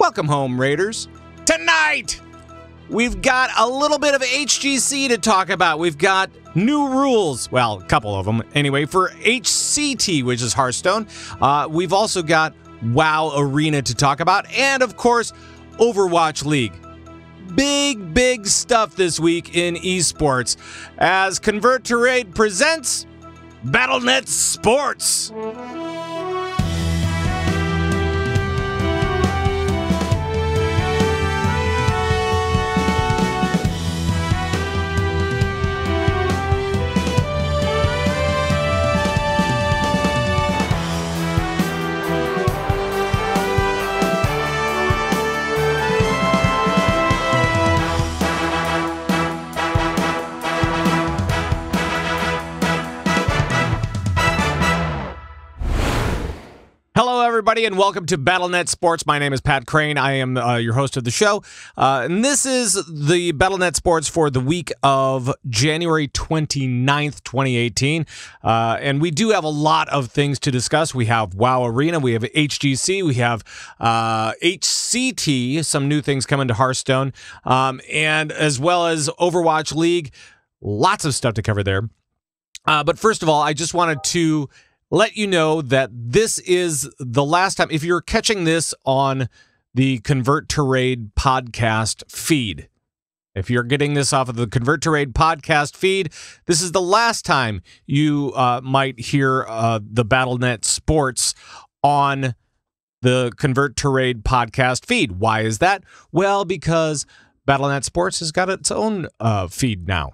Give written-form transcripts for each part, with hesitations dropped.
Welcome home, Raiders. Tonight, we've got a little bit of HGC to talk about. We've got new rules. Well, a couple of them. Anyway, for HCT, which is Hearthstone. We've also got WoW Arena to talk about. And, of course, Overwatch League. Big stuff this week in eSports as Convert to Raid presents Battlenet Sports. Hello, everybody, and welcome to Battlenet Sports. My name is Pat Crane. I am your host of the show. And this is the Battlenet Sports for the week of January 29th, 2018. And we do have a lot of things to discuss. We have WoW Arena, we have HGC, we have HCT, some new things coming to Hearthstone, and as well as Overwatch League. Lots of stuff to cover there. But first of all, I just wanted to let you know that this is the last time, if you're catching this on the Convert to Raid podcast feed, if you're getting this off of the Convert to Raid podcast feed, this is the last time you might hear the Battlenet Sports on the Convert to Raid podcast feed. Why is that? Well, because Battlenet Sports has got its own feed now.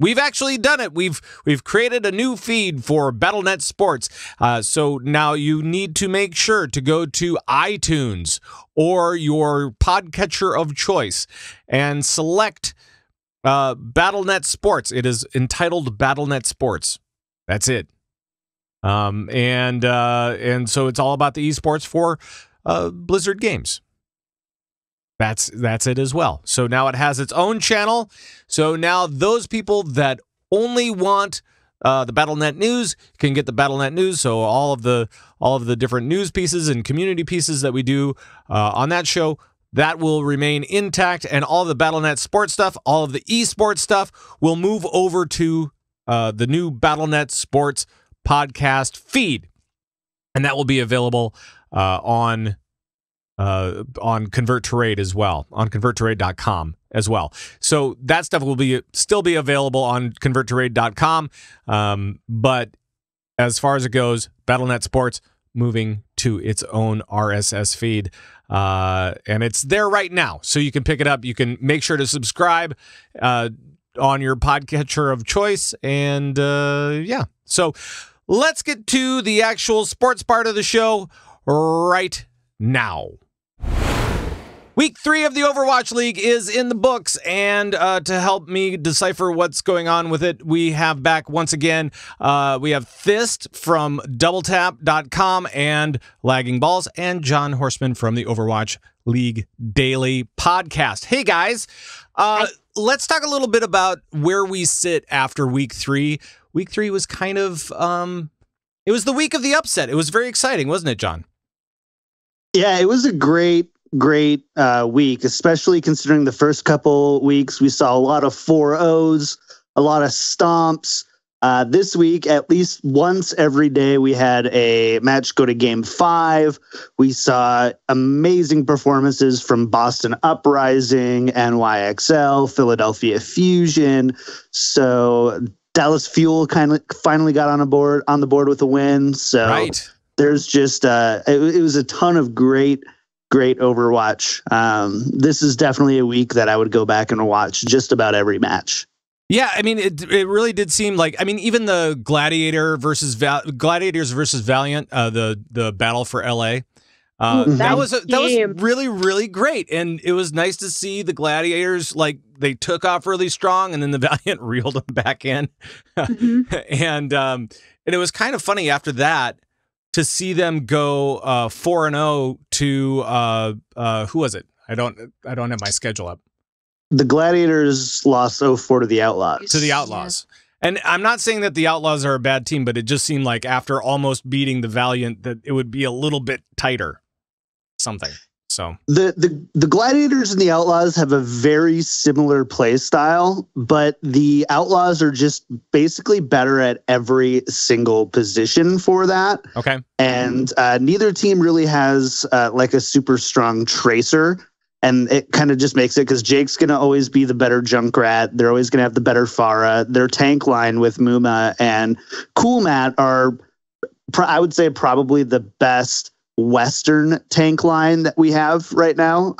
We've actually done it. We've created a new feed for Battlenet Sports. So now you need to make sure to go to iTunes or your podcatcher of choice and select Battlenet Sports. It is entitled Battlenet Sports. That's it. And so it's all about the esports for Blizzard games. That's it as well. So now it has its own channel. So now those people that only want the Battlenet news can get the Battlenet news. So all of the different news pieces and community pieces that we do on that show, that will remain intact. And all of the Battlenet sports stuff, all of the esports stuff will move over to the new Battlenet Sports podcast feed. And that will be available on Convert to Raid as well, on converttoraid.com as well. So that stuff will still be available on converttoraid.com. But as far as it goes, Battlenet Sports moving to its own RSS feed. And it's there right now. So you can pick it up. You can make sure to subscribe on your podcatcher of choice. And yeah. So let's get to the actual sports part of the show right now. Week 3 of the Overwatch League is in the books, and to help me decipher what's going on with it, we have back once again, we have Fist from DoubleTap.com and Lagging Balls, and John Horseman from the Overwatch League Daily Podcast. Hey, guys. Let's talk a little bit about where we sit after Week 3. Week 3 was kind of, it was the week of the upset. It was very exciting, wasn't it, John? Yeah, it was a great week, especially considering the first couple weeks we saw a lot of 4-0s, a lot of stomps. This week, at least once every day, we had a match go to Game 5. We saw amazing performances from Boston Uprising, NYXL, Philadelphia Fusion. So Dallas Fuel finally got on the board with a win. So right. There's just it was a ton of great Overwatch. This is definitely a week that I would go back and watch just about every match. Yeah, I mean, it really did seem like, I mean, even the Gladiators versus Valiant, the battle for LA, that was really really great, and it was nice to see the Gladiators, like, they took off really strong, and then the Valiant reeled them back in, and it was kind of funny after that to see them go 4-0 to who was it? I don't have my schedule up. The Gladiators lost 0-4 to the Outlaws. Yeah. And I'm not saying that the Outlaws are a bad team, but it just seemed like after almost beating the Valiant that it would be a little bit tighter. Something. So the Gladiators and the Outlaws have a very similar play style, but the Outlaws are just basically better at every single position for that. Okay. And neither team really has like a super strong tracer. And it kind of just makes it because Jake's going to always be the better Junkrat. They're always going to have the better Pharah. Their tank line with Muma and Cool Matt are, I would say, probably the best Western tank line that we have right now.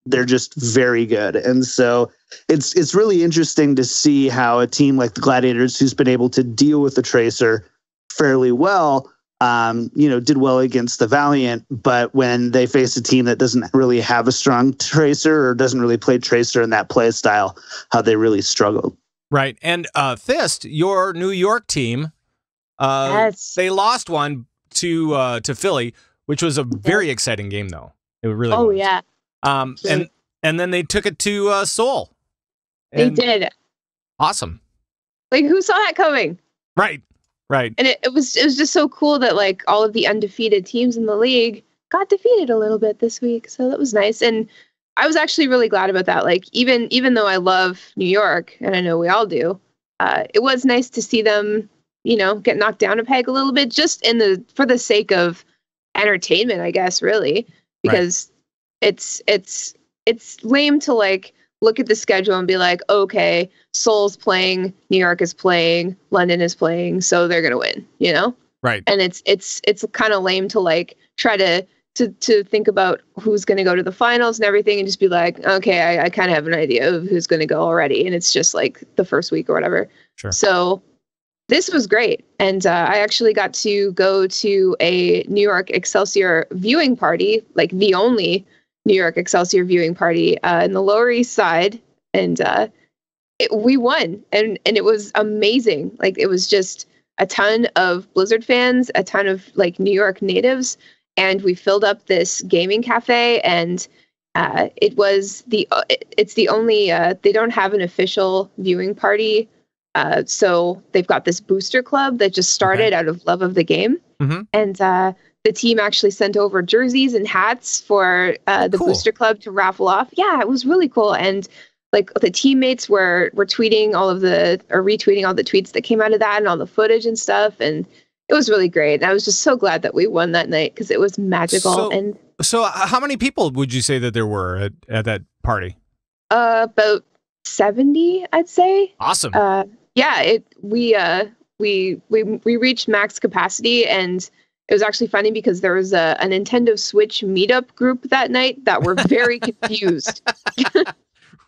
They're just very good. And so it's really interesting to see how a team like the Gladiators, who's been able to deal with the tracer fairly well, did well against the Valiant, but when they face a team that doesn't really have a strong tracer or doesn't really play tracer in that play style, how they really struggled. Right. And Fist, your New York team, Yes. they lost one to Philly, which was a very exciting game, though. It really was. Oh, yeah. And then they took it to Seoul. They did. Awesome. Like, who saw that coming? Right. And it was just so cool that like all of the undefeated teams in the league got defeated a little bit this week. So that was nice. And I was actually really glad about that. Like even though I love New York, and I know we all do, it was nice to see them, get knocked down a peg a little bit, just for the sake of entertainment, I guess, really, because it's lame to like look at the schedule and be like, okay, Seoul's playing, New York is playing, London is playing, so they're gonna win, Right. And it's kind of lame to like try to think about who's gonna go to the finals and everything, and just be like, okay, I kind of have an idea of who's gonna go already, and it's just like the first week or whatever. Sure. So this was great, and I actually got to go to a New York Excelsior viewing party, like the only New York Excelsior viewing party in the Lower East Side, and we won, and it was amazing. Like it was just a ton of Blizzard fans, a ton of like New York natives, and we filled up this gaming cafe, and it's the only they don't have an official viewing party, so they've got this booster club that just started out of love of the game, and the team actually sent over jerseys and hats for the booster club to raffle off. Yeah, it was really cool. And like the teammates were retweeting all the tweets that came out of that and all the footage and stuff. And it was really great. And I was just so glad that we won that night because it was magical. So how many people would you say that there were at that party? About 70, I'd say. Awesome. We reached max capacity, and it was actually funny because there was a Nintendo Switch meetup group that night that were very confused.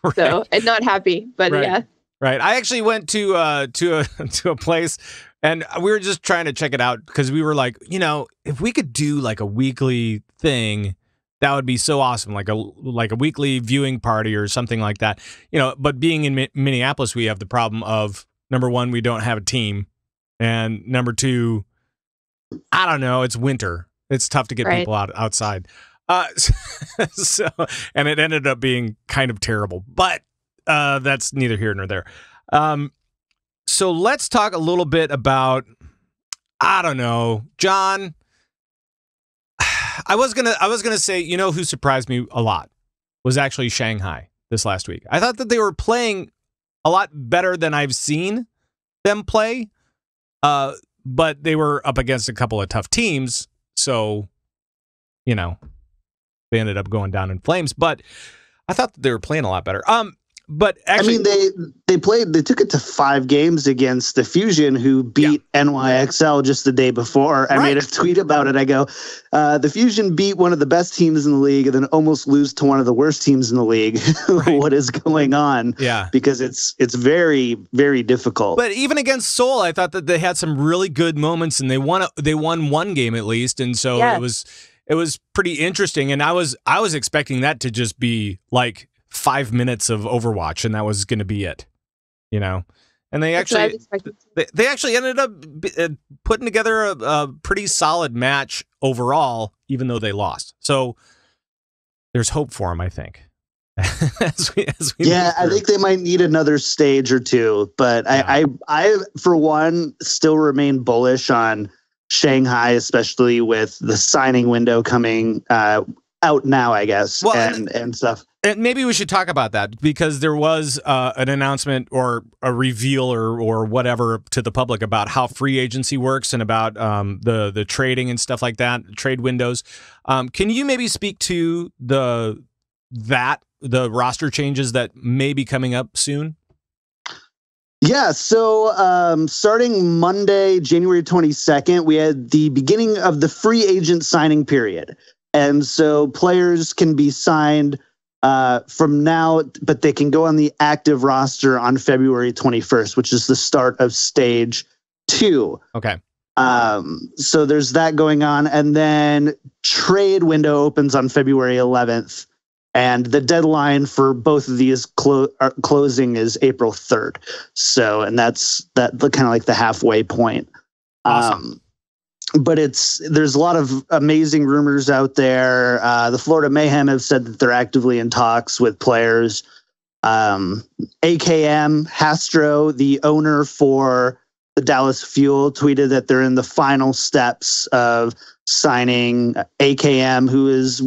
Right. So, and not happy, but yeah. Right. I actually went to a place, and we were just trying to check it out because we were like, if we could do like a weekly thing, that would be so awesome, like a weekly viewing party or something like that. But being in Minneapolis, we have the problem of, number one, we don't have a team, and number two, I don't know, it's winter. It's tough to get people outside. So, and it ended up being kind of terrible, but that's neither here nor there. So let's talk a little bit about, I don't know, John. I was gonna say, who surprised me a lot was actually Shanghai this last week. I thought that they were playing a lot better than I've seen them play. But they were up against a couple of tough teams, so, they ended up going down in flames. But I thought that they were playing a lot better. But actually, they took it to 5 games against the Fusion, who beat NYXL just the day before. I made a tweet about it. I go, the Fusion beat one of the best teams in the league and then almost lose to one of the worst teams in the league. What is going on? Yeah. Because it's very, very difficult. But even against Seoul, I thought that they had some really good moments, and they won one game at least, and so it was pretty interesting. And I was expecting that to just be like 5 minutes of Overwatch, and that was going to be it, And they actually ended up putting together a pretty solid match overall, even though they lost. So there's hope for them, I think. as we I think they might need another stage or two, but I for one still remain bullish on Shanghai, especially with the signing window coming out now, I guess, Well, and stuff. And maybe we should talk about that because there was an announcement or a reveal or whatever to the public about how free agency works and about the trading and stuff like that, trade windows. Can you maybe speak to the roster changes that may be coming up soon? Yeah, so starting Monday, January 22nd, we had the beginning of the free agent signing period. And so players can be signed from now, but they can go on the active roster on February 21st, which is the start of stage 2. Okay. So there's that going on. And then trade window opens on February 11th. And the deadline for both of these closing is April 3rd. So, and that's kind of like the halfway point. Awesome. But there's a lot of amazing rumors out there. The Florida Mayhem have said that they're actively in talks with players. AKM, Hastro, the owner for the Dallas Fuel, tweeted that they're in the final steps of signing AKM, who is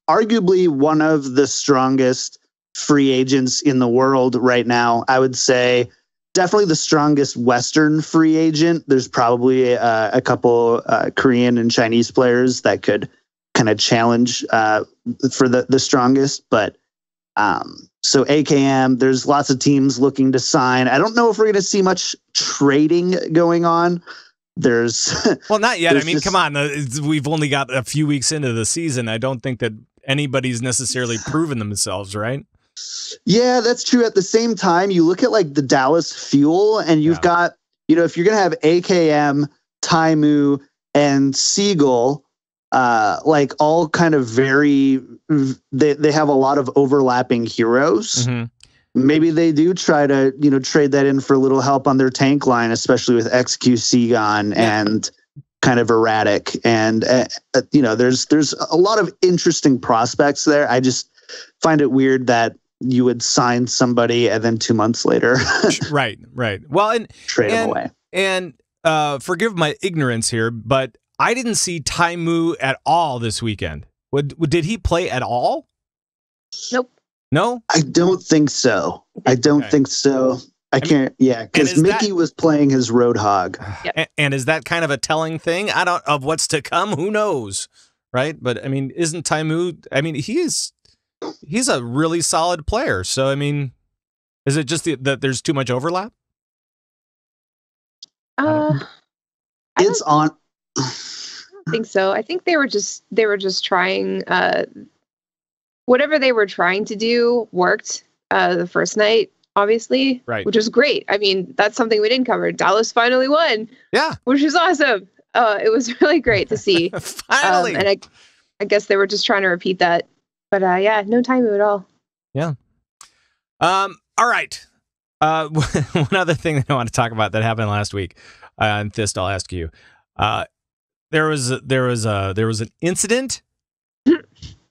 arguably one of the strongest free agents in the world right now. I would say definitely the strongest Western free agent. There's probably a couple Korean and Chinese players that could kind of challenge for the strongest. But so AKM, there's lots of teams looking to sign. I don't know if we're going to see much trading going on. Well, not yet. I mean, come on. We've only got a few weeks into the season. I don't think that anybody's necessarily proven themselves, right? Yeah, that's true. At the same time, you look at like the Dallas Fuel, and you've got, if you're going to have AKM, Taimu, and Seagull, like all kind of they have a lot of overlapping heroes. Mm-hmm. Maybe they do try to, trade that in for a little help on their tank line, especially with XQC gone and kind of erratic. And, there's a lot of interesting prospects there. I just find it weird that you would sign somebody and then 2 months later. Right. Well, and trade them away. And forgive my ignorance here, but I didn't see Taimu at all this weekend. Did he play at all? Nope. No? I don't think so. I can't. Yeah, because Mickey was playing his Roadhog. And is that kind of a telling thing? Of what's to come? Who knows? Right? But I mean, isn't Taimu? I mean, he's a really solid player. So I mean, is it just that there's too much overlap? It's on. I don't think so. I think they were just trying. Whatever they were trying to do worked the first night, obviously, right? Which was great. I mean, that's something we didn't cover. Dallas finally won. Yeah, which was awesome. It was really great to see. Finally, and I guess they were just trying to repeat that. But yeah, no Taimu at all. Yeah. All right. One other thing that I want to talk about that happened last week, and Thist, I'll ask you. There was an incident.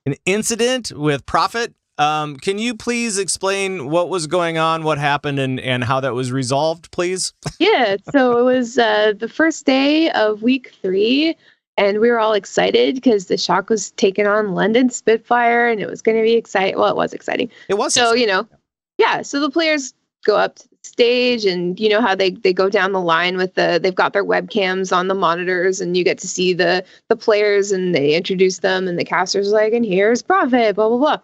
An incident with Prophet. Can you please explain what was going on, what happened, and how that was resolved, please? Yeah, so it was the first day of week 3, and we were all excited because the Shock was taking on London Spitfire, and it was going to be exciting. Well, it was exciting. It was. So, so the players go up to the stage, and you know how they go down the line with they've got their webcams on the monitors, and you get to see the players, and they introduce them, and the caster's like, and here's Prophet, blah, blah, blah.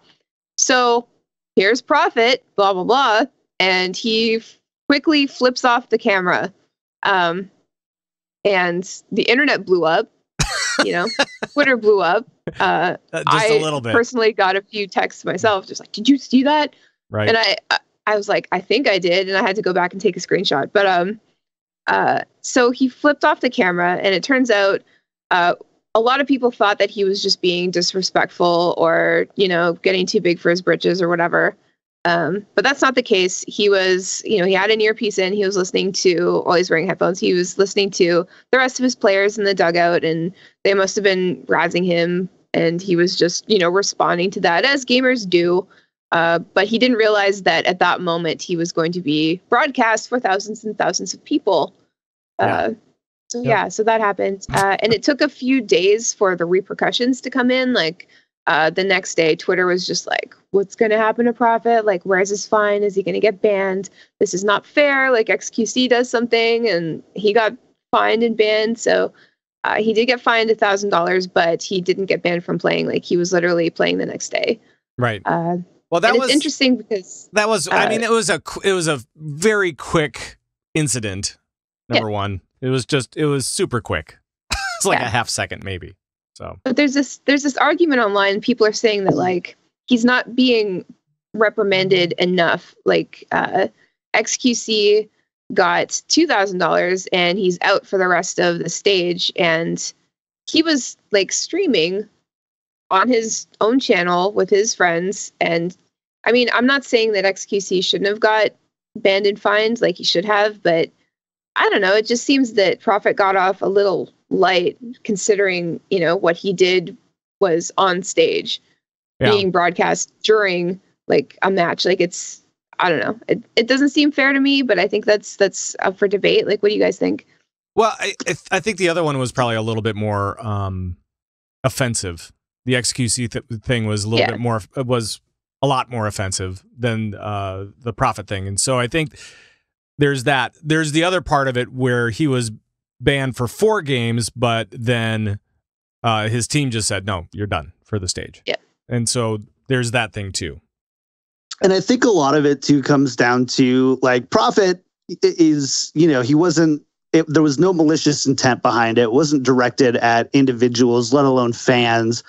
So here's Prophet, blah, blah, blah. And he quickly flips off the camera. And the internet blew up, Twitter blew up. Just a little bit. I personally got a few texts myself, just like, did you see that? Right. And I was like, I think I did. And I had to go back and take a screenshot. But so he flipped off the camera, and it turns out a lot of people thought that he was just being disrespectful or, getting too big for his britches or whatever. But that's not the case. He was, he had an earpiece in. He was listening to, while he's wearing headphones, he was listening to the rest of his players in the dugout, and they must have been razzing him. And he was just, responding to that, as gamers do. But he didn't realize that at that moment he was going to be broadcast for thousands and thousands of people. So that happened. And it took a few days for the repercussions to come in. Like the next day, Twitter was just like, what's going to happen to Prophet? Like, where's his fine? Is he going to get banned? This is not fair. Like, XQC does something, and he got fined and banned. So he did get fined $1,000, but he didn't get banned from playing. Like, he was literally playing the next day. Right. Well, that was interesting because that was. I mean, it was a very quick incident. Number one, it was super quick. It's like a half second, maybe. So, but there's this argument online. People are saying that like he's not being reprimanded enough. Like XQC got $2,000 and he's out for the rest of the stage, and he was like streaming on his own channel with his friends. And I mean, I'm not saying that XQC shouldn't have got banned and fined, like he should have, but I don't know. It just seems that Prophet got off a little light, considering, you know, what he did was on stage being broadcast during like a match. Like, it's, I don't know. It doesn't seem fair to me, but I think that's up for debate. Like, what do you guys think? Well, I think the other one was probably a little bit more offensive. The XQC thing was a little bit more, was a lot more offensive than the Prophet thing. And so I think there's that. There's the other part of it where he was banned for 4 games, but then his team just said, no, you're done for the stage. Yeah. And so there's that thing too. And I think a lot of it too comes down to like Prophet is, you know, there was no malicious intent behind it. It wasn't directed at individuals, let alone fans.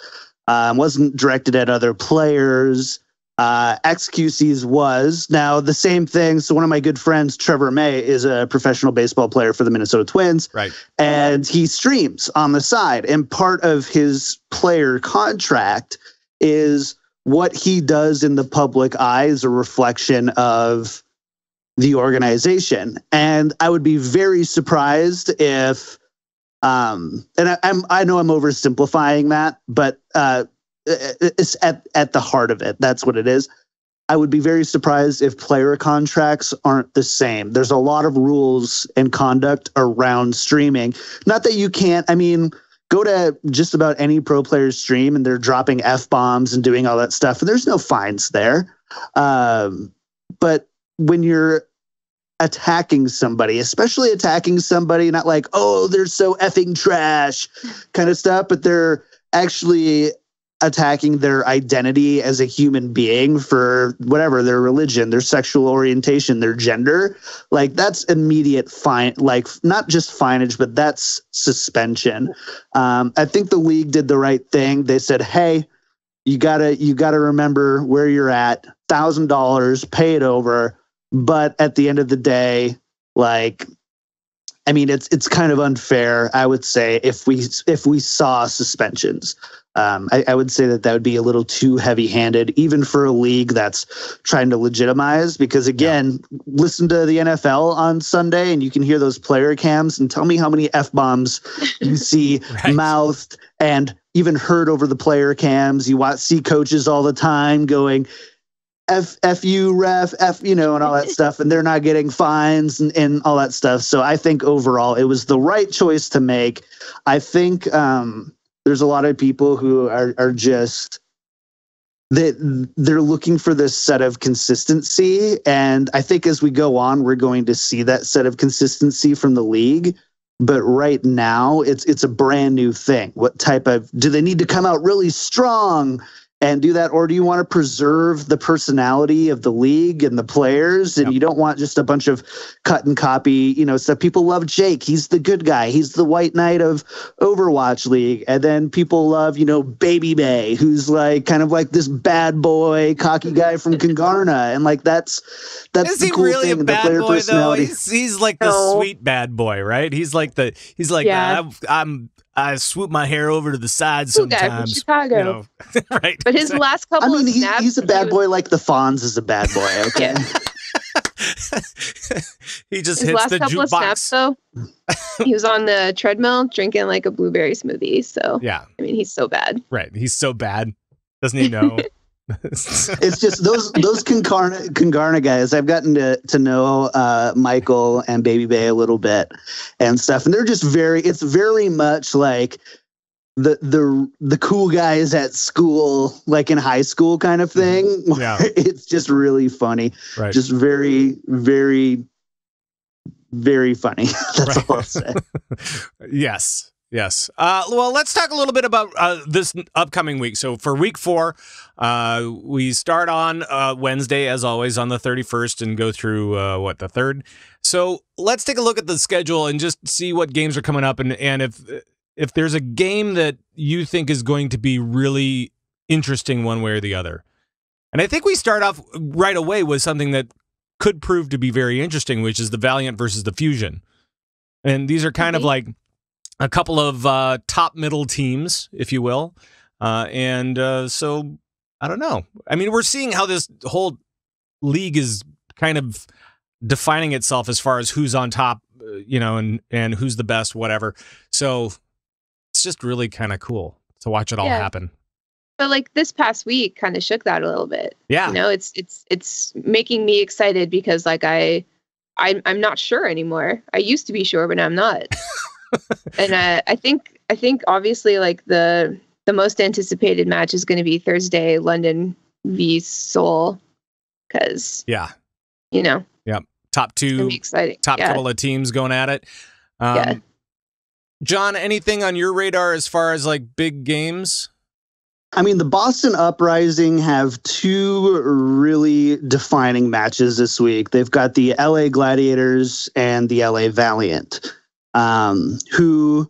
Wasn't directed at other players. XQC's was. Now, the same thing. So one of my good friends, Trevor May, is a professional baseball player for the Minnesota Twins. Right. And he streams on the side. And part of his player contract is what he does in the public eye is a reflection of the organization. And I would be very surprised if, and I know I'm oversimplifying that, but it's at the heart of it. That's what it is. I would be very surprised if player contracts aren't the same. There's a lot of rules and conduct around streaming. Not that you can't, I mean, go to just about any pro player's stream and they're dropping F-bombs and doing all that stuff, and there's no fines there. But when you're attacking somebody, especially attacking somebody, not like, oh, they're so effing trash kind of stuff, but they're actually attacking their identity as a human being for whatever, their religion, their sexual orientation, their gender, like that's immediate fine, like not just fineage, but that's suspension. I think the league did the right thing. They said, hey, you gotta remember where you're at, $1,000, pay it over. But at the end of the day, like, I mean, it's kind of unfair, I would say, if we saw suspensions. I would say that would be a little too heavy-handed, even for a league that's trying to legitimize. Because again, listen to the NFL on Sunday, and you can hear those player cams, and tell me how many F-bombs you see mouthed and even heard over the player cams. You see coaches all the time going, F you ref, F, you know, and all that stuff, and they're not getting fines and all that stuff. So I think overall it was the right choice to make. I think there's a lot of people who are just they're looking for this set of consistency, and I think as we go on, we're going to see that set of consistency from the league. But right now, it's a brand new thing. What type of, do they need to come out really strong and do that, or do you want to preserve the personality of the league and the players, and you don't want just a bunch of cut and copy, you know, stuff? People love Jake. He's the good guy. He's the White Knight of Overwatch League. And then people love, you know, Baby Bay, who's like kind of like this bad boy, cocky guy from Kangarna. And like that's is the he cool really thing. a bad the player boy personality. though? He's like the sweet bad boy, right? He's like I swoop my hair over to the side sometimes. Guy from Chicago. You know, right. But his last couple of snaps, he's a bad boy like the Fonz is a bad boy. Okay. He just his hits last the couple of jukebox. snaps, though, he was on the treadmill drinking like a blueberry smoothie. So yeah, I mean, he's so bad. Right. He's so bad. Doesn't he know? It's just those Kangarna guys. I've gotten to know Michael and Baby Bay a little bit and stuff, and they're just it's very much like the cool guys at school, like in high school kind of thing. Yeah. It's just really funny. Right. Just very, very, very funny. That's all I'll say. Yes. Well, let's talk a little bit about this upcoming week. So for week 4, we start on Wednesday, as always, on the 31st and go through, the 3rd. So let's take a look at the schedule and just see what games are coming up. And if there's a game that you think is going to be really interesting one way or the other. And I think we start off right away with something that could prove to be very interesting, which is the Valiant versus the Fusion. And these are kind of like a couple of top middle teams, if you will. So I don't know. I mean, we're seeing how this whole league is kind of defining itself as far as who's on top, and who's the best, whatever. So it's just really kind of cool to watch it all happen. But like this past week kind of shook that a little bit. Yeah. It's making me excited because like I'm not sure anymore. I used to be sure, but now I'm not. And I think obviously like the most anticipated match is going to be Thursday, London v Seoul, because top two, exciting. Top couple of teams going at it. John, anything on your radar as far as like big games? I mean, the Boston Uprising have 2 really defining matches this week. They've got the LA Gladiators and the LA Valiant, who,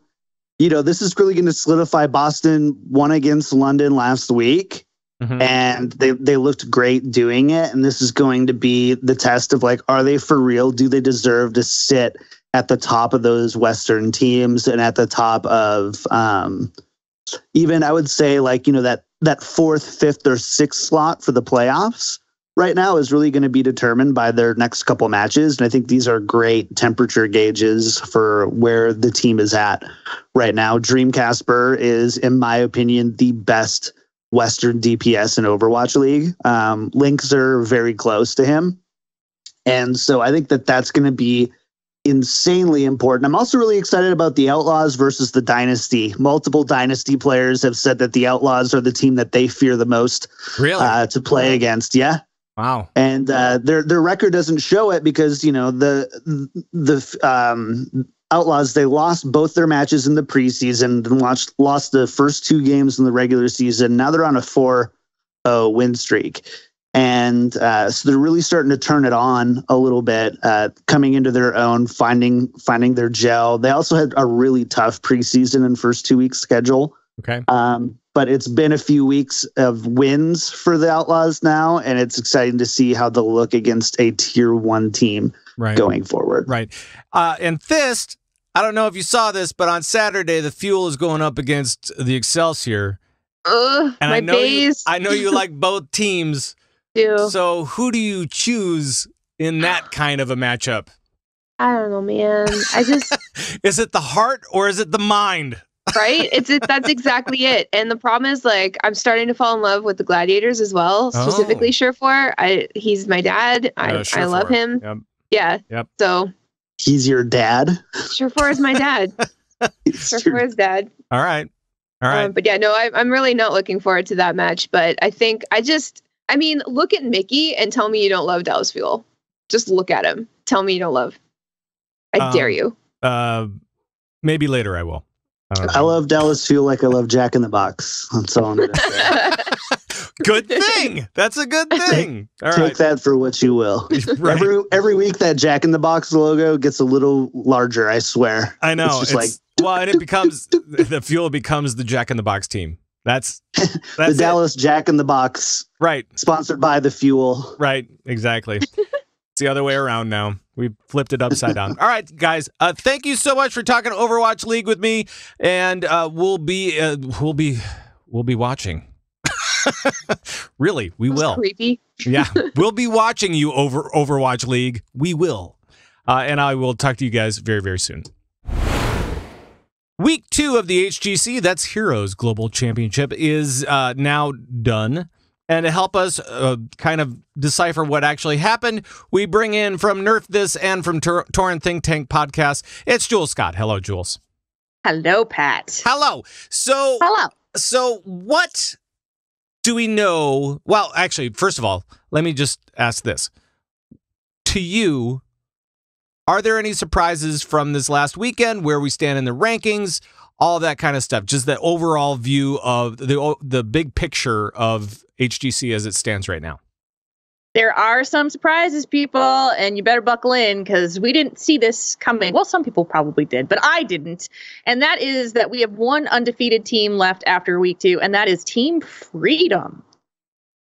this is really going to solidify. Boston won against London last week, and they looked great doing it. And this is going to be the test of like, are they for real? Do they deserve to sit at the top of those Western teams and at the top of even I would say like, that 4th, 5th, or 6th slot for the playoffs right now is really going to be determined by their next couple matches. And I think these are great temperature gauges for where the team is at right now. Dream Casper is, in my opinion, the best Western DPS in Overwatch League. Lynx are very close to him. And so I think that's going to be insanely important. I'm also really excited about the Outlaws versus the Dynasty. Multiple Dynasty players have said that the Outlaws are the team that they fear the most to play against. Yeah. Wow. And their record doesn't show it because, the Outlaws, they lost both their matches in the preseason and lost the first 2 games in the regular season. Now they're on a 4-0 win streak. And so they're really starting to turn it on a little bit, coming into their own, finding their gel. They also had a really tough preseason and first 2 weeks schedule. Okay. But it's been a few weeks of wins for the Outlaws now, and it's exciting to see how they'll look against a tier 1 team going forward. Right. And Fist, I don't know if you saw this, but on Saturday, the Fuel is going up against the Excelsior. And I know you like both teams. So who do you choose in that kind of a matchup? I don't know, man. Is it the heart or is it the mind? Right? That's exactly it. And the problem is like I'm starting to fall in love with the Gladiators as well, specifically Surefour. He's my dad. I love him. Yep. Yeah. Yep. So he's your dad? Surefour is my dad. Surefour is dad. All right. But yeah, no, I'm really not looking forward to that match. But I think look at Mickey and tell me you don't love Dallas Fuel. Just look at him. Tell me you don't love. I dare you. Maybe later I will. I love Dallas Fuel like I love Jack in the Box. That's all I'm going to say. Good thing. That's a good thing. Take that for what you will. Right. Every week that Jack in the Box logo gets a little larger, I swear. I know. And it becomes, the Fuel becomes the Jack in the Box team. That's the Dallas Jack in the Box. Right. Sponsored by the Fuel. Right. Exactly. It's the other way around now. We flipped it upside down. All right, guys. Thank you so much for talking Overwatch League with me, and we'll be watching. Really, we will. Creepy. Yeah, we'll be watching you over Overwatch League. We will, and I will talk to you guys very, very soon. Week 2 of the HGC, that's Heroes Global Championship, is now done. And to help us kind of decipher what actually happened, we bring in from Nerf This and from Torrent Think Tank Podcast, it's Jules Scott. Hello, Jules. Hello, Pat. Hello. Hello. So what do we know? Well, actually, first of all, let me just ask this. To you, are there any surprises from this last weekend, where we stand in the rankings, all that kind of stuff? Just the overall view of the big picture of HGC as it stands right now. There are some surprises, people, and you better buckle in because we didn't see this coming. Well, some people probably did, but I didn't. And that is that we have one undefeated team left after week 2, and that is Team Freedom.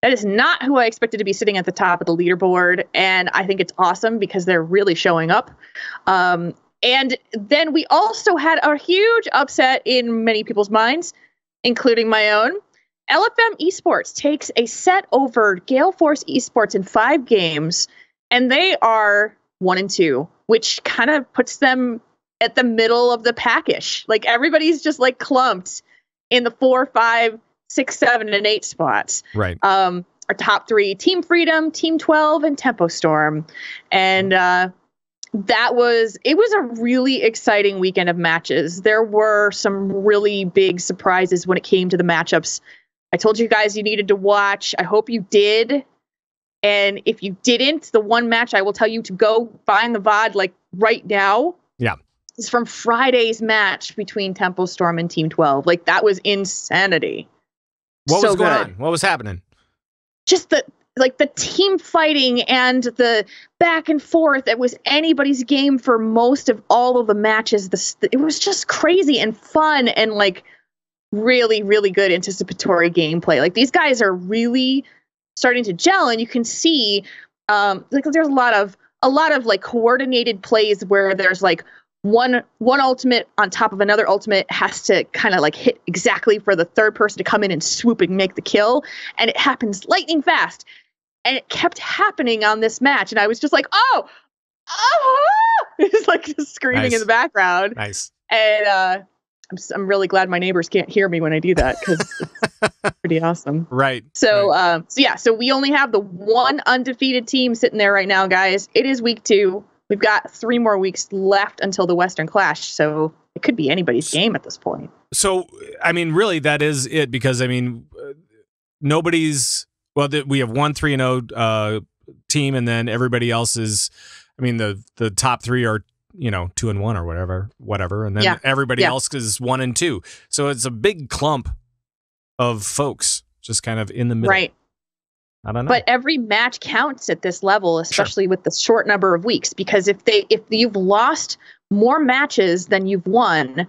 That is not who I expected to be sitting at the top of the leaderboard, and I think it's awesome because they're really showing up. And then we also had a huge upset in many people's minds, including my own. LFM Esports takes a set over Gale Force Esports in 5 games, and they are 1-2, which kind of puts them at the middle of the packish. Like, everybody's just like clumped in the 4, 5, 6, 7, and 8 spots. Right. Our top 3: Team Freedom, Team 12, and Tempo Storm. And it was a really exciting weekend of matches. There were some really big surprises when it came to the matchups. I told you guys you needed to watch. I hope you did. And if you didn't, the one match I will tell you to go find the VOD like right now. Yeah. Is from Friday's match between Tempo Storm and Team 12. Like, that was insanity. What was going on? What was happening? Just the team fighting and the back and forth. It was anybody's game for most of all of the matches. It was just crazy and fun and like really, really good anticipatory gameplay. Like, these guys are really starting to gel, and you can see there's a lot of like coordinated plays where there's like one ultimate on top of another ultimate has to kind of like hit exactly for the third person to come in and swoop and make the kill, and it happens lightning fast. And it kept happening on this match, and I was just like, oh, it's like just screaming in the background. Nice. And I'm really glad my neighbors can't hear me when I do that because it's pretty awesome. Right. So we only have the one undefeated team sitting there right now, guys. It is week 2. We've got 3 more weeks left until the Western Clash, so it could be anybody's game at this point. So, I mean, really, that is it, because, I mean, nobody's... Well, we have 1-3-0 team, and then everybody else is... I mean, the top 3 are, 2-1 or whatever, and then everybody else is 1-2. So it's a big clump of folks just kind of in the middle. Right. I don't know. But every match counts at this level, especially with the short number of weeks, because if you've lost more matches than you've won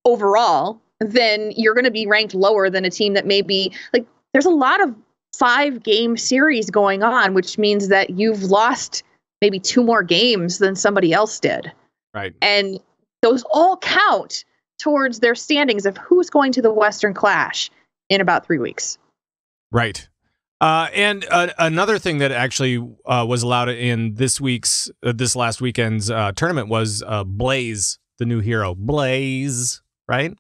overall, then you're going to be ranked lower than a team that maybe like there's a lot of 5-game series going on, which means that you've lost maybe 2 more games than somebody else did. Right. And those all count towards their standings of who's going to the Western Clash in about 3 weeks. Right. And another thing that actually was allowed in this last weekend's tournament was Blaze, the new hero. Blaze, right?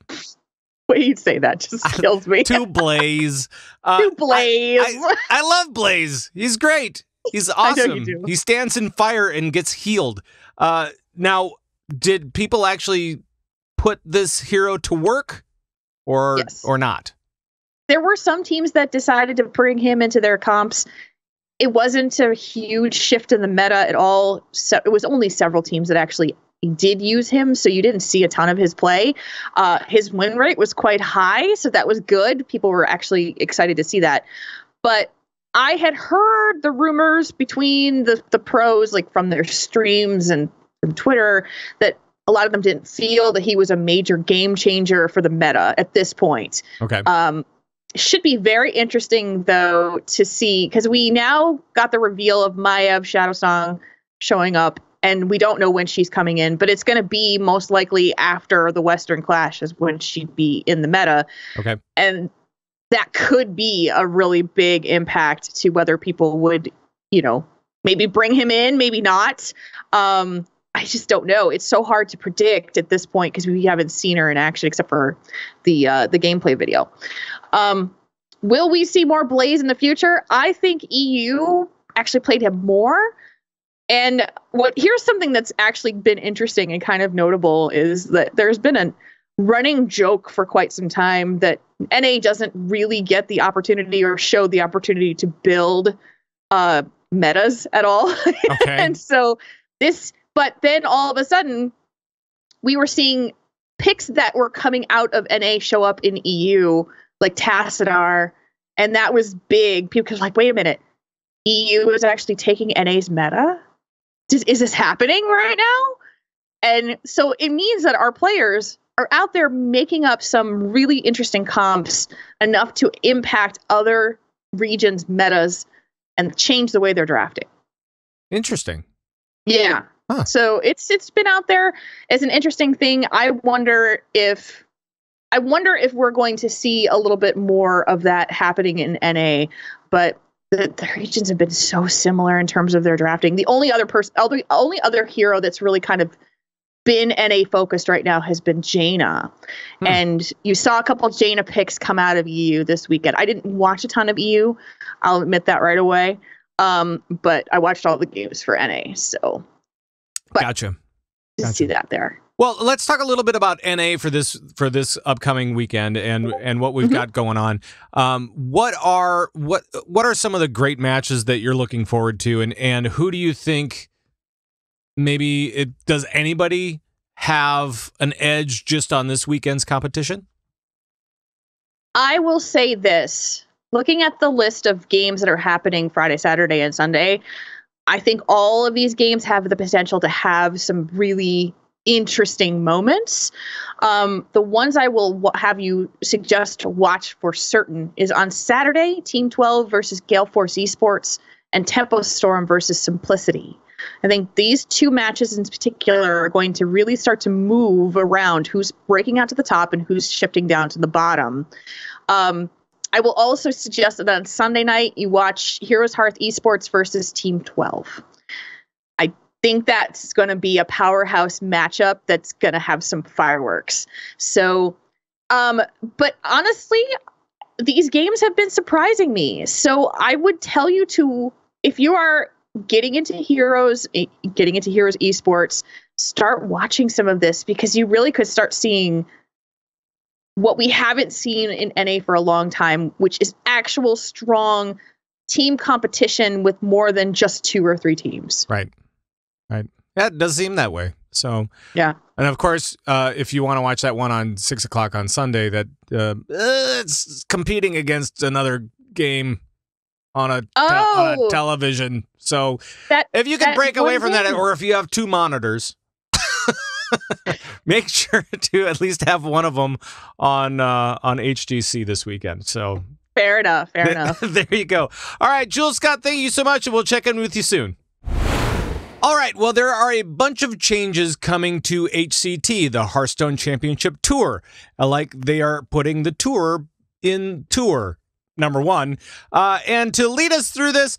Way you'd say that just kills me. To Blaze. To Blaze. I love Blaze. He's great. He's awesome. I know you do. He stands in fire and gets healed. Now, did people actually put this hero to work or not? There were some teams that decided to bring him into their comps. It wasn't a huge shift in the meta at all. So it was only several teams that actually did use him, so you didn't see a ton of his play. His win rate was quite high, so that was good. People were actually excited to see that. But I had heard the rumors between the pros, like from their streams and from Twitter, that a lot of them didn't feel that he was a major game changer for the meta at this point. Okay. Should be very interesting, though, to see, because we now got the reveal of Maya of Shadowsong showing up, and we don't know when she's coming in, but it's going to be most likely after the Western Clash is when she'd be in the meta. Okay. And that could be a really big impact to whether people would, maybe bring him in, maybe not. I just don't know. It's so hard to predict at this point because we haven't seen her in action except for the gameplay video. Will we see more Blaze in the future? I think EU actually played him more. And here's something that's actually been interesting and kind of notable is that there's been a running joke for quite some time that NA doesn't really get the opportunity or show the opportunity to build metas at all. Okay. And so but then all of a sudden we were seeing picks that were coming out of NA show up in EU, like Tassadar, and that was big. People were like, wait a minute, EU is actually taking NA's meta? Is this happening right now? And so it means that our players are out there making up some really interesting comps enough to impact other regions' metas and change the way they're drafting. Interesting. Yeah. Huh. So it's been out there as an interesting thing. I wonder if we're going to see a little bit more of that happening in NA, but the regions have been so similar in terms of their drafting. The only other hero that's really kind of been NA focused right now has been Jaina. And you saw a couple of Jaina picks come out of EU this weekend. I didn't watch a ton of EU. I'll admit that right away. But I watched all the games for NA. So Gotcha. See that there. Well, let's talk a little bit about NA for this upcoming weekend and what we've got going on. What are some of the great matches that you're looking forward to, and who do you think does anybody have an edge just on this weekend's competition? I will say this. Looking at the list of games that are happening Friday, Saturday, and Sunday, I think all of these games have the potential to have some really interesting moments. The ones I will have you suggest to watch for certain is on Saturday, Team 12 versus Gale Force eSports and Tempo Storm versus Simplicity. I think these two matches in particular are going to really start to move around who's breaking out to the top and who's shifting down to the bottom. I will also suggest that on Sunday night, you watch Heroes Hearth Esports versus Team 12. I think that's going to be a powerhouse matchup that's going to have some fireworks. So, but honestly, these games have been surprising me. So I would tell you if you are getting into Heroes Esports, start watching some of this, because you really could start seeing what we haven't seen in NA for a long time, which is actual strong team competition with more than just 2 or 3 teams. Right. Yeah, it does seem that way. So yeah. And of course, if you want to watch that one on 6 o'clock on Sunday, that it's competing against another game on a television. So if you can break away from that, or if you have 2 monitors, make sure to at least have one of them on HGC this weekend. So fair enough. There you go. All right, Jules Scott, thank you so much, and we'll check in with you soon. All right, well, there are a bunch of changes coming to HCT, the Hearthstone Championship Tour. Like they are putting the tour in tour, number 1. And to lead us through this,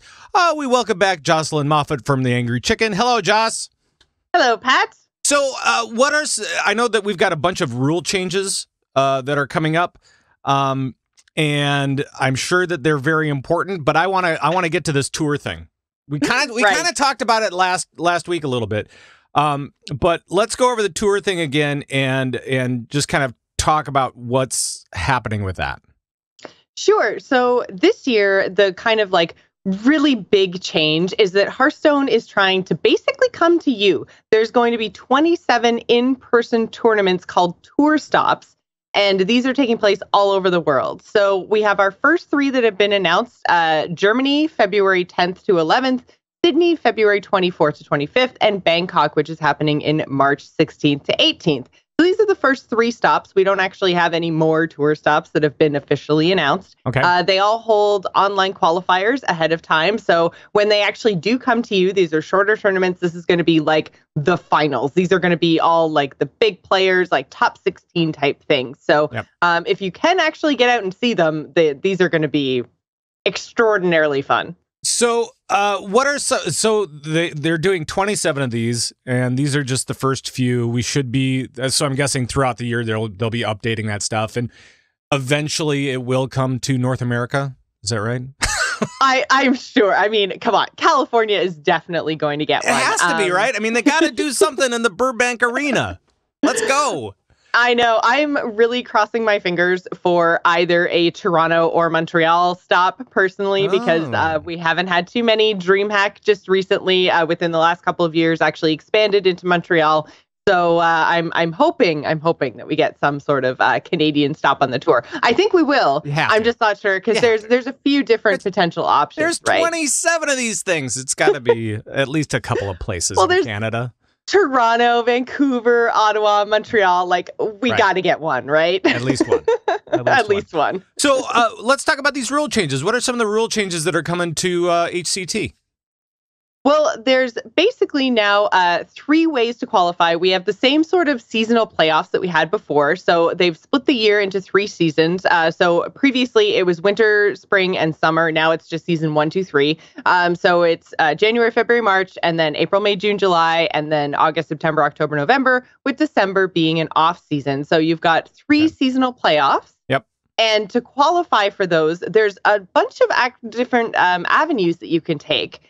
we welcome back Jocelyn Moffat from The Angry Chicken. Hello, Joss. Hello, Pat. So I know that we've got a bunch of rule changes that are coming up, and I'm sure that they're very important, but I want to get to this tour thing. We kind of talked about it last week a little bit, but let's go over the tour thing again and just kind of talk about what's happening with that. Sure. So this year, the kind of like really big change is that Hearthstone is trying to basically come to you. There's going to be 27 in-person tournaments called tour stops, and these are taking place all over the world. So we have our first 3 that have been announced: Germany, February 10th to 11th, Sydney, February 24th to 25th, and Bangkok, which is happening in March 16th to 18th. So these are the first 3 stops. We don't actually have any more tour stops that have been officially announced. Okay. They all hold online qualifiers ahead of time. So when they actually do come to you, these are shorter tournaments. This is going to be like the finals. These are going to be all like the big players, like top 16 type things. So if you can actually get out and see them, these are going to be extraordinarily fun. So they're doing 27 of these, and these are just the first few. We should be, so I'm guessing throughout the year they'll be updating that stuff, and eventually it will come to North America. Is that right? I'm sure. I mean, come on, California is definitely going to get one. It has to be, right? I mean, they got to do something in the Burbank Arena. Let's go. I know. I'm really crossing my fingers for either a Toronto or Montreal stop personally, because we haven't had too many. DreamHack just recently, within the last couple of years, actually expanded into Montreal. So I'm hoping that we get some sort of Canadian stop on the tour. I think we will. I'm just not sure, because there's a few different potential options. There's 27 of these things. It's got to be at least a couple of places in Canada. Toronto, Vancouver, Ottawa, Montreal, like we got to get one, right? At least one. At least one. So let's talk about these rule changes. What are some of the rule changes that are coming to HCT? Well, there's basically now 3 ways to qualify. We have the same sort of seasonal playoffs that we had before. So they've split the year into 3 seasons. So previously it was winter, spring, and summer. Now it's just season 1, 2, 3. So it's January, February, March, and then April, May, June, July, and then August, September, October, November, with December being an off season. So you've got 3 seasonal playoffs. Yep. And to qualify for those, there's a bunch of different avenues that you can take.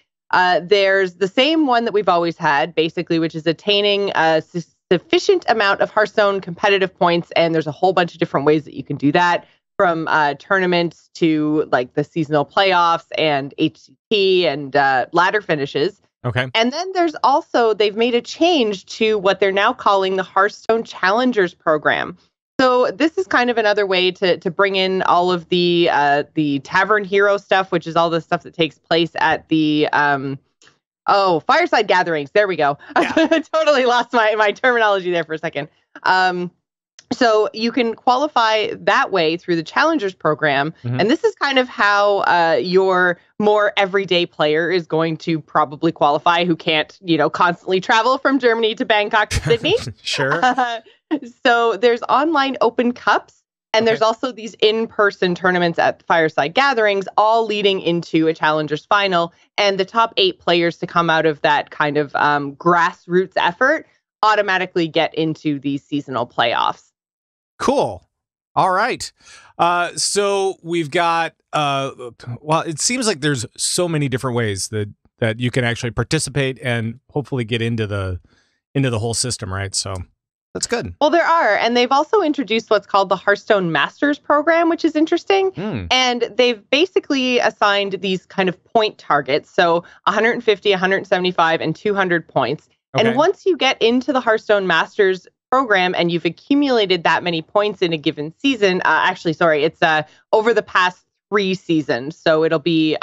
There's the same one that we've always had, basically, which is attaining a sufficient amount of Hearthstone competitive points. And there's a whole bunch of different ways that you can do that, from tournaments to like the seasonal playoffs and HCT and ladder finishes. Okay. And then there's also, they've made a change to what they're now calling the Hearthstone Challengers program. So this is kind of another way to bring in all of the Tavern Hero stuff, which is all the stuff that takes place at the fireside gatherings. There we go. Yeah. I totally lost my terminology there for a second. So you can qualify that way through the Challengers program. Mm-hmm. And this is kind of how your more everyday player is going to probably qualify, who can't, constantly travel from Germany to Bangkok to Sydney. Sure. So there's online open cups, and there's also these in-person tournaments at fireside gatherings, all leading into a Challengers final. And the top 8 players to come out of that kind of grassroots effort automatically get into these seasonal playoffs. Cool. All right. So we've got, it seems like there's so many different ways that you can actually participate and hopefully get into the whole system, right? So that's good. Well, there are. And they've also introduced what's called the Hearthstone Masters program, which is interesting. And they've basically assigned these kind of point targets. So 150, 175, and 200 points. Okay. And once you get into the Hearthstone Masters program and you've accumulated that many points in a given season, it's over the past 3 seasons. So it'll be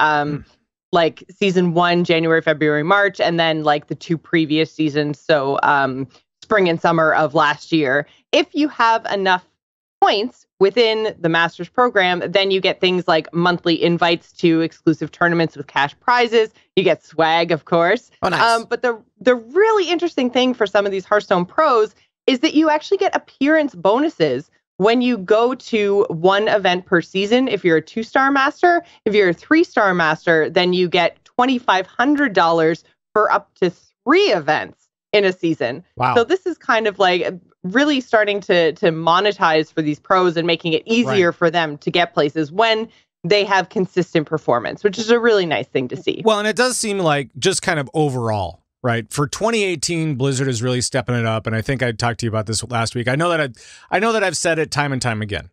like season 1, January, February, March, and then like the 2 previous seasons. So spring and summer of last year. If you have enough points within the Masters program, then you get things like monthly invites to exclusive tournaments with cash prizes. You get swag, of course. Oh, nice. But the really interesting thing for some of these Hearthstone pros is that you actually get appearance bonuses when you go to 1 event per season. If you're a 2-star master, if you're a 3-star master, then you get $2,500 for up to 3 events in a season. Wow. So this is kind of like really starting to monetize for these pros and making it easier for them to get places when they have consistent performance, which is a really nice thing to see. Well, and it does seem like just kind of overall, right? For 2018, Blizzard is really stepping it up, and I think I talked to you about this last week. I know that I've said it time and time again.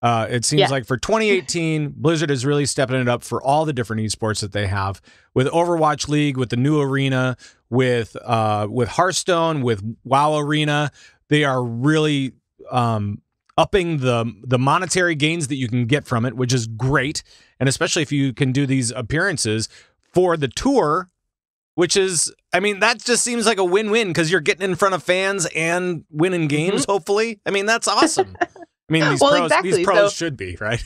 It seems like for 2018, Blizzard is really stepping it up for all the different esports that they have, with Overwatch League, with the new arena, with Hearthstone, with WoW Arena. They are really upping the monetary gains that you can get from it, which is great, and especially if you can do these appearances for the tour, which is, I mean, that just seems like a win-win, because you're getting in front of fans and winning games, hopefully. I mean, that's awesome. I mean, these pros should be, right?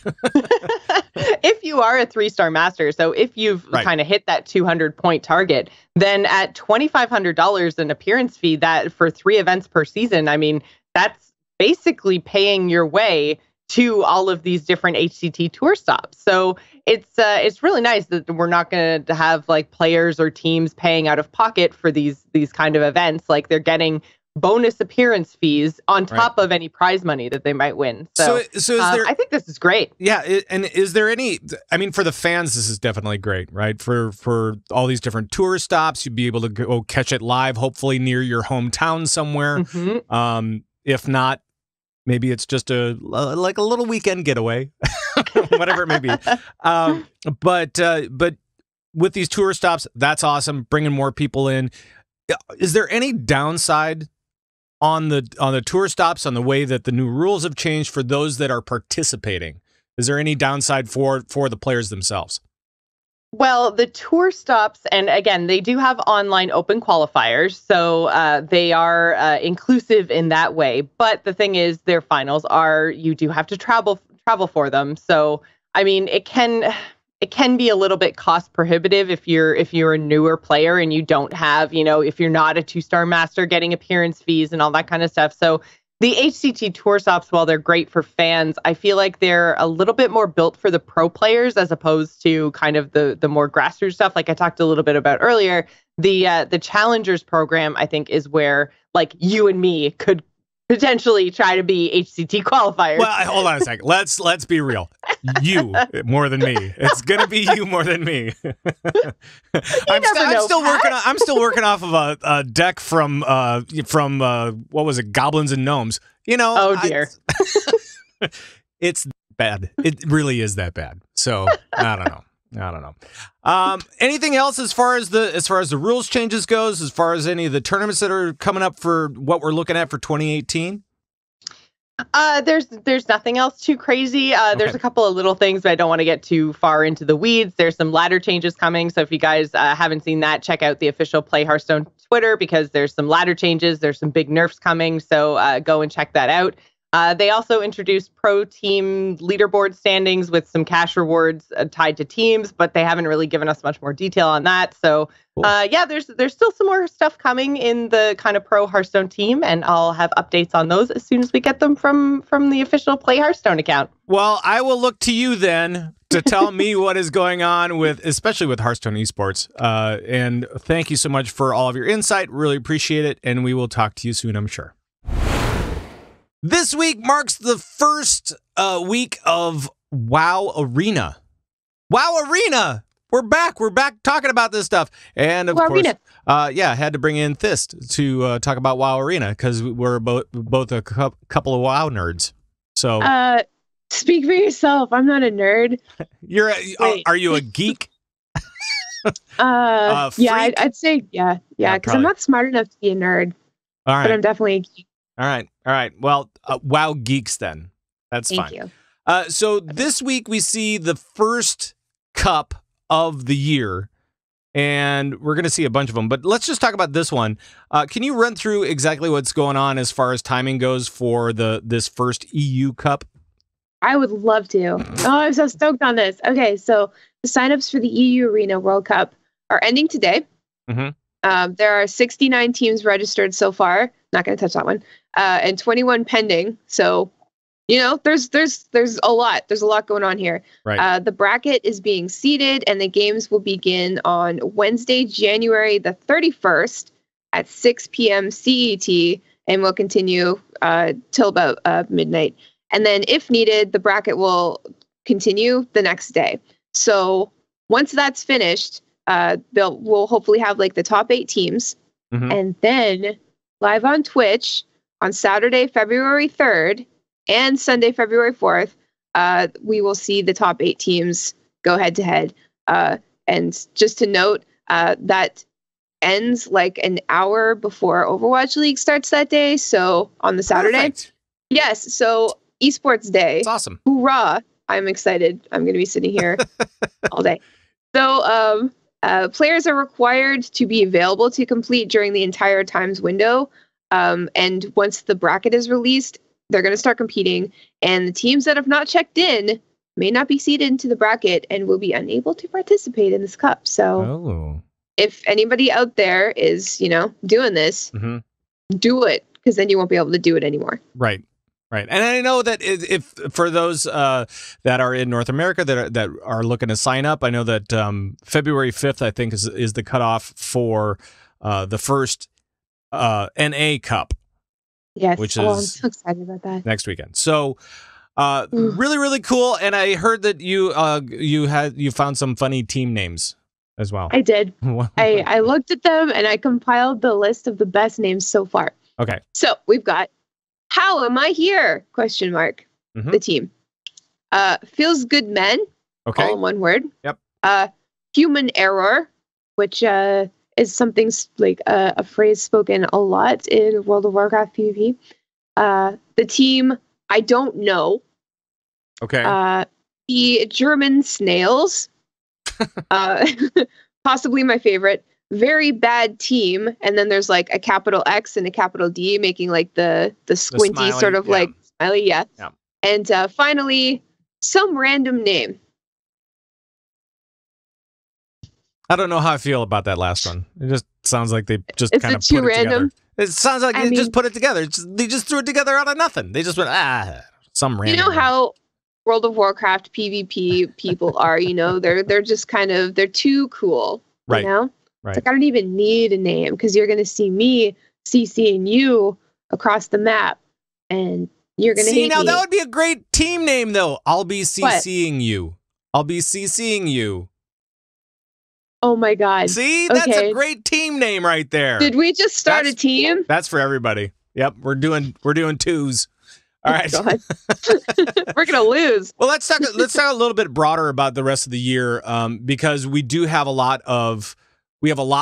If you are a 3-star master, so if you've kind of hit that 200-point target, then at $2,500 an appearance fee, that for 3 events per season, I mean, that's basically paying your way to all of these different HCT tour stops. So it's really nice that we're not going to have like players or teams paying out of pocket for these kind of events. Like, they're getting bonus appearance fees on top of any prize money that they might win. So is there, I think this is great. Yeah. And is there any, I mean, for the fans, this is definitely great, right? For all these different tour stops, you'd be able to go catch it live, hopefully near your hometown somewhere. If not, Maybe it's just like a little weekend getaway, whatever it may be. But with these tour stops, that's awesome. Bringing more people in. Is there any downside on the tour stops, on the way that the new rules have changed for those that are participating? Is there any downside for the players themselves? Well, the tour stops, and again, they do have online open qualifiers, so they are inclusive in that way. But the thing is, their finals you do have to travel for them. So, I mean, it can be a little bit cost prohibitive if you're a newer player and you don't have, if you're not a 2-star master, getting appearance fees and all that kind of stuff. So the HCT tour stops, while they're great for fans, I feel like they're a little bit more built for the pro players as opposed to kind of the more grassroots stuff. Like I talked a little bit about earlier, the Challengers program, I think, is where like you and me could potentially try to be HCT qualifiers. Well, hold on a second. Let's be real. You more than me. It's gonna be you more than me. I'm still working off of a deck from what was it, Goblins and Gnomes. Oh dear. It's bad. It really is that bad. So I don't know. Anything else as far as the rules changes goes, as far as any of the tournaments that are coming up for what we're looking at for 2018? There's nothing else too crazy. There's a couple of little things, but I don't want to get too far into the weeds. There's some ladder changes coming. So if you guys haven't seen that, check out the official Play Hearthstone Twitter, because there's some ladder changes. There's some big nerfs coming. So go and check that out. They also introduced pro team leaderboard standings with some cash rewards tied to teams, but they haven't really given us much more detail on that. So, cool. There's still some more stuff coming in the kind of pro Hearthstone team, and I'll have updates on those as soon as we get them from the official Play Hearthstone account. Well, I will look to you then to tell me what is going on especially with Hearthstone eSports. And thank you so much for all of your insight. Really appreciate it, and we will talk to you soon, I'm sure. This week marks the first week of WoW Arena. WoW Arena! We're back talking about this stuff. And of course, had to bring in Thist to talk about WoW Arena, because we're both a couple of WoW nerds. So, speak for yourself. I'm not a nerd. Are you a geek? Yeah, I'd say yeah, because I'm not smart enough to be a nerd. All right. But I'm definitely a geek. All right. Well, WoW geeks then. That's fine. Thank you. So this week we see the first cup of the year, and we're going to see a bunch of them. But let's just talk about this one. Can you run through exactly what's going on as far as timing goes for this first EU Cup? I would love to. Oh, I'm so stoked on this. Okay, so the signups for the EU Arena World Cup are ending today. Mm-hmm. There are 69 teams registered so far. Not going to touch that one. And 21 pending. So, there's a lot. There's a lot going on here. Right. The bracket is being seeded, and the games will begin on Wednesday, January the 31st at 6 p.m. CET, and will continue till about midnight. And then, if needed, the bracket will continue the next day. So once that's finished, we'll hopefully have like the top 8 teams, mm-hmm. and then live on Twitch on Saturday, February 3rd and Sunday, February 4th, we will see the top 8 teams go head to head. And just to note, that ends like an hour before Overwatch League starts that day. So on the Saturday. Perfect. Yes. So eSports Day. That's awesome. Hoorah. I'm excited. I'm going to be sitting here all day. So players are required to be available to complete during the entire times window. And once the bracket is released, they're going to start competing. And the teams that have not checked in may not be seeded into the bracket and will be unable to participate in this cup. So if anybody out there is, doing this, mm-hmm. do it, because then you won't be able to do it anymore. Right. Right. And I know that if for those that are in North America that are looking to sign up, I know that February 5th, I think, is the cutoff for the first NA Cup. Yes. Which I'm is so excited about that. Next weekend. So really, really cool. And I heard that you found some funny team names as well. I did. I looked at them and I compiled the list of the best names so far. Okay. So we've got How am I here? Question mark. Mhm. The team. Feels good men. Okay. All in one word. Yep. Human error, which is something like a phrase spoken a lot in World of Warcraft PvP. The team, I don't know. Okay. The German snails, possibly my favorite. Very bad team, and then there's like a capital X and a capital D, making like the squinty smiley, sort of like smiley, yeah. And finally, some random name. I don't know how I feel about that last one. It just sounds like they just Is kind it of too put it random? together. It sounds like I they mean- just put it together. They just threw it together out of nothing. They just went, some random. You know name. how World of Warcraft PvP people are, they're just kind of, they're too cool, Right. you know? Right. It's like, I don't even need a name because you're going to see me CCing you across the map and you're going to See, hate now me. that would be a great team name, though. I'll be CCing you. I'll be CCing you. Oh my God. See, that's Okay. a great team name right there. Did we just start a team? That's for everybody. Yep, we're doing twos. All right. God. We're going to lose. Well, let's talk a little bit broader about the rest of the year, because we do have a lot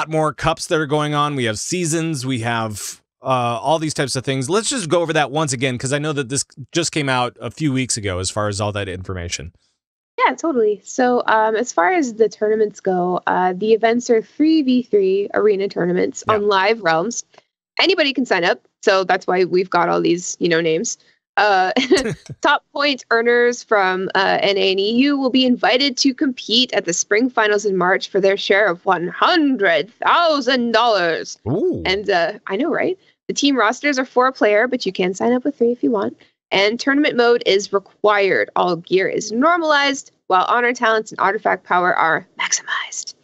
more cups that are going on. We have seasons. We have all these types of things. Let's just go over that once again, because I know that this just came out a few weeks ago as far as all that information. Yeah, totally. So as far as the tournaments go, the events are 3v3 arena tournaments on live realms. Anybody can sign up. So that's why we've got all these, names. Top point earners from NA and EU will be invited to compete at the spring finals in March for their share of $100,000. Ooh. And I know, right? The team rosters are 4-player, but you can sign up with 3 if you want. And tournament mode is required. All gear is normalized, while honor talents and artifact power are maximized.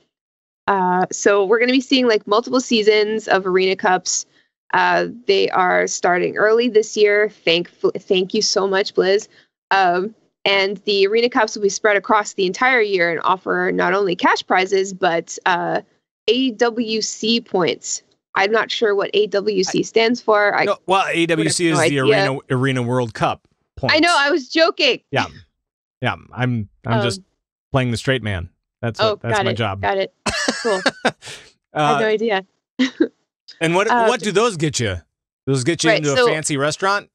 So we're going to be seeing like multiple seasons of Arena Cups. They are starting early this year. Thank you so much, Blizz. And the Arena Cups will be spread across the entire year and offer not only cash prizes, but AWC points. I'm not sure what AWC stands for. AWC is the Arena World Cup points. I know, I was joking. Yeah. I'm just playing the straight man. That's my job. Got it. Cool. I have no idea. And what do those get you? Those get you into a fancy restaurant?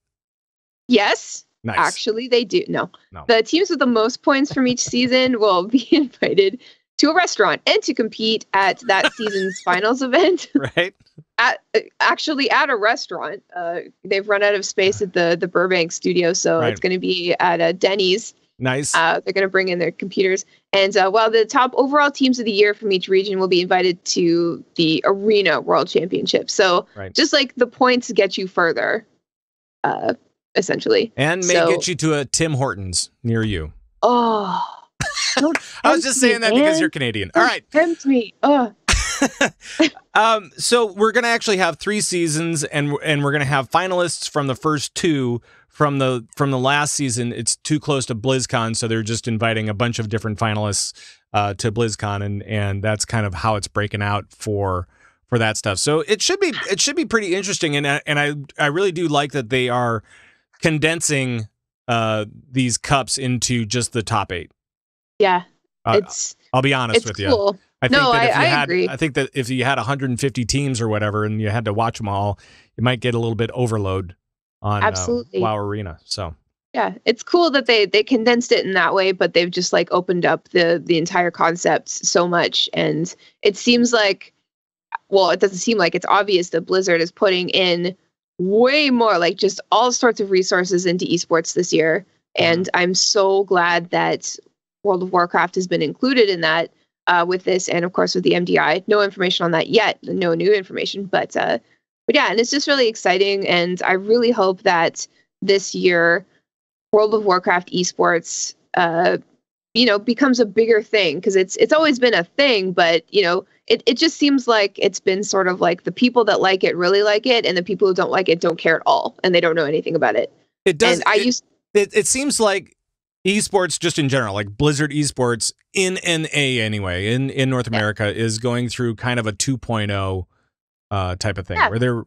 Yes. Nice. Actually, they do. No. The teams with the most points from each season will be invited to a restaurant and to compete at that season's finals event. Right. At a restaurant. They've run out of space at the Burbank studio, so it's going to be at Denny's. Nice. They're going to bring in their computers. And while the top overall teams of the year from each region will be invited to the Arena World Championship. So just like the points get you further, essentially. And may get you to a Tim Hortons near you. Oh. I was just saying that because you're Canadian. All right. Tempt me. Oh. So we're going to actually have 3 seasons, and we're going to have finalists from the first 2. From the last season. It's too close to BlizzCon, so they're just inviting a bunch of different finalists to BlizzCon, and that's kind of how it's breaking out for that stuff. So it should be pretty interesting, and I really do like that they are condensing these cups into just the top 8. Yeah, I'll be honest with cool. you. I agree. I think that if you had 150 teams or whatever, and you had to watch them all, you might get a little bit overload on WoW Arena. So yeah, it's cool that they condensed it in that way, but they've just like opened up the entire concept so much, and it seems like, well, it doesn't seem like, it's obvious that Blizzard is putting in way more, like just all sorts of resources into esports this year, and I'm so glad that World of Warcraft has been included in that with this, and of course with the MDI. No information on that yet, no new information, but yeah, and it's just really exciting, and I really hope that this year World of Warcraft esports, becomes a bigger thing, because it's always been a thing, but it just seems like it's been sort of like the people that like it really like it, and the people who don't like it don't care at all, and they don't know anything about it. It does. It seems like esports, just in general, like Blizzard esports in NA anyway, in North America, is going through kind of a 2.0 type of thing, where they're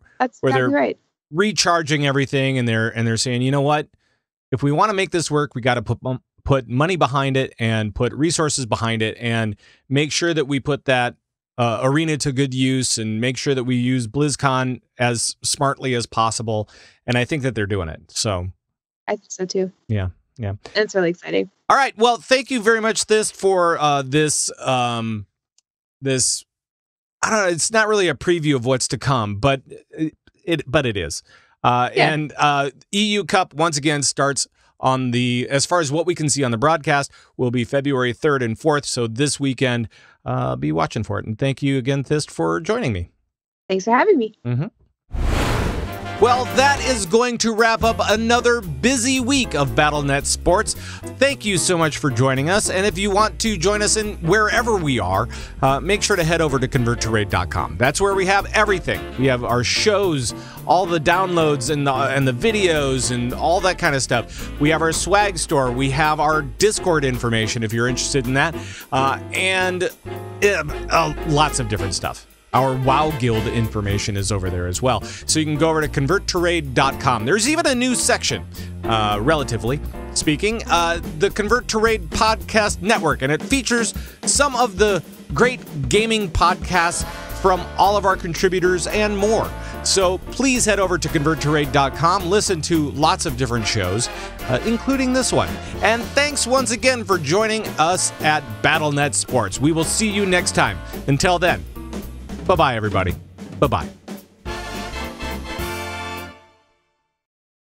right. recharging everything, and they're saying, you know what? If we want to make this work, we got to put money behind it and put resources behind it and make sure that we put that arena to good use and make sure that we use BlizzCon as smartly as possible. And I think that they're doing it. So I think so too. Yeah. It's really exciting. All right. Well, thank you very much, Thist, for this. This, I don't know. It's not really a preview of what's to come, but it is. And EU Cup once again starts on as far as what we can see on the broadcast, will be February 3rd and 4th. So this weekend, be watching for it. And thank you again, Thist, for joining me. Thanks for having me. Mm-hmm. Well, that is going to wrap up another busy week of Battlenet Sports. Thank you so much for joining us. And if you want to join us in wherever we are, make sure to head over to converttorade.com. That's where we have everything. We have our shows, all the downloads and the videos and all that kind of stuff. We have our swag store. We have our Discord information if you're interested in that. And lots of different stuff. Our WoW Guild information is over there as well. So you can go over to converttorade.com. There's even a new section, relatively speaking, the Convert to Raid Podcast Network, and it features some of the great gaming podcasts from all of our contributors and more. So please head over to converttorade.com, listen to lots of different shows, including this one. And thanks once again for joining us at Battlenet Sports. We will see you next time. Until then, bye-bye, everybody. Bye-bye.